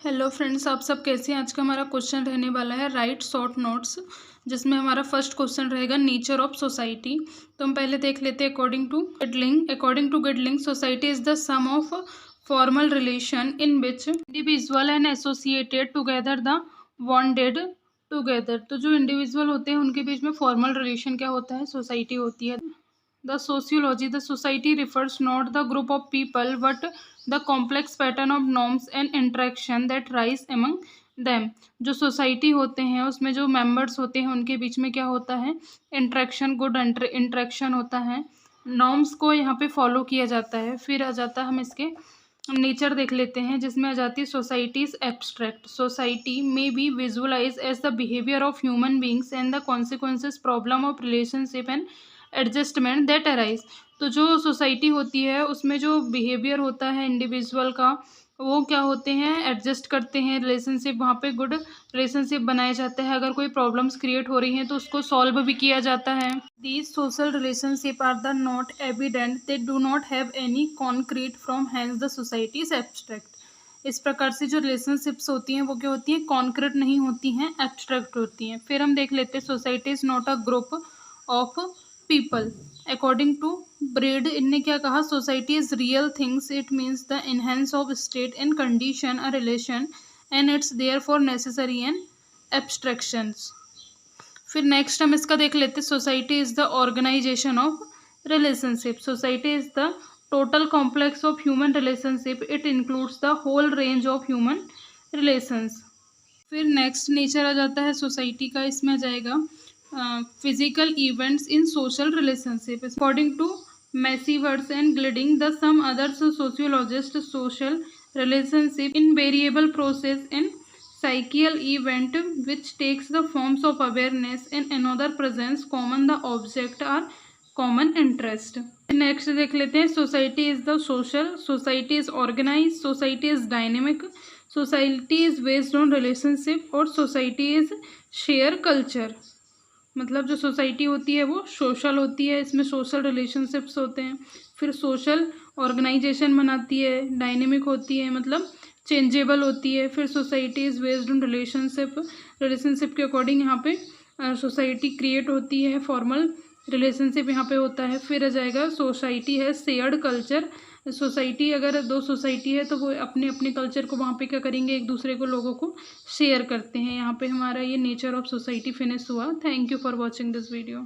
Hello friends, आप सब कैसे हैं। आज का हमारा क्वेश्चन रहने वाला है राइट शॉर्ट नोट्स, जिसमें हमारा फर्स्ट क्वेश्चन रहेगा नेचर ऑफ सोसाइटी। तो हम पहले देख लेते हैं अकॉर्डिंग टू गिडलिंग society is the sum of formal relation in which individual and associated together the bonded together. तो जो इंडिविजुअल होते हैं उनके बीच में फॉर्मल रिलेशन क्या होता है, सोसाइटी होती है। The sociology, the society refers not the group of people but the complex pattern of norms and interaction that rise among them। जो सोसाइटी होते हैं उसमें जो मेंबर्स होते हैं उनके बीच में क्या होता है, इंट्रैक्शन, गुड इंट्रैक्शन होता है। नॉर्म्स को यहाँ पे फॉलो किया जाता है। फिर आ जाता है, हम इसके नेचर देख लेते हैं, जिसमें आ जाती है सोसाइटी इज एब्स्ट्रैक्ट। सोसाइटी में be visualize as the behaviour of human beings and the consequences problem of relationship and adjustment that arise. तो जो सोसाइटी होती है उसमें जो बिहेवियर होता है इंडिविजुअल का, वो क्या होते हैं, एडजस्ट करते हैं रिलेशनशिप, वहाँ पे गुड रिलेशनशिप बनाए जाते हैं। अगर कोई प्रॉब्लम्स क्रिएट हो रही हैं तो उसको सॉल्व भी किया जाता है। These social relationship are the not evident, they do not have any concrete from hence the society is abstract. इस प्रकार से जो रिलेशनशिप्स होती हैं वो क्या होती हैं, कॉन्क्रीट नहीं होती हैं, एब्स्ट्रैक्ट होती हैं। फिर हम देख लेते हैं society is not a group of people according to bread. इनने क्या कहा, society is real things, it means the enhance of state and condition a relation and it's there for necessary and abstractions. फिर next हम इसका देख लेते हैं, society is the organization of relationship. Society is the total complex of human relationship, it includes the whole range of human relations. फिर next nature आ जाता है society का, इसमें आ जाएगा physical events in social relationship according to MacIver's and ग्लिडिंग the sum others sociologist. Social relationship in variable process in psychical event which takes the forms of awareness and another presence common the object or common interest। Next देख लेते हैं, society is the social, society is organize, society is dynamic, society is based on relationship और society is share culture. मतलब जो society होती है वो social होती है, इसमें सोशल रिलेशनशिप्स होते हैं। फिर सोशल ऑर्गेनाइजेशन बनाती है, डायनेमिक होती है मतलब चेंजेबल होती है। फिर society is based on relationship, relationship के अकॉर्डिंग यहाँ पे सोसाइटी क्रिएट होती है, फॉर्मल रिलेशनशिप यहाँ पे होता है। फिर आ जाएगा सोसाइटी है शेयर्ड कल्चर। सोसाइटी, अगर दो सोसाइटी है तो वो अपने अपने कल्चर को वहाँ पे क्या करेंगे, एक दूसरे को, लोगों को शेयर करते हैं। यहाँ पे हमारा ये नेचर ऑफ सोसाइटी फिनिश हुआ। Thank you for watching this video.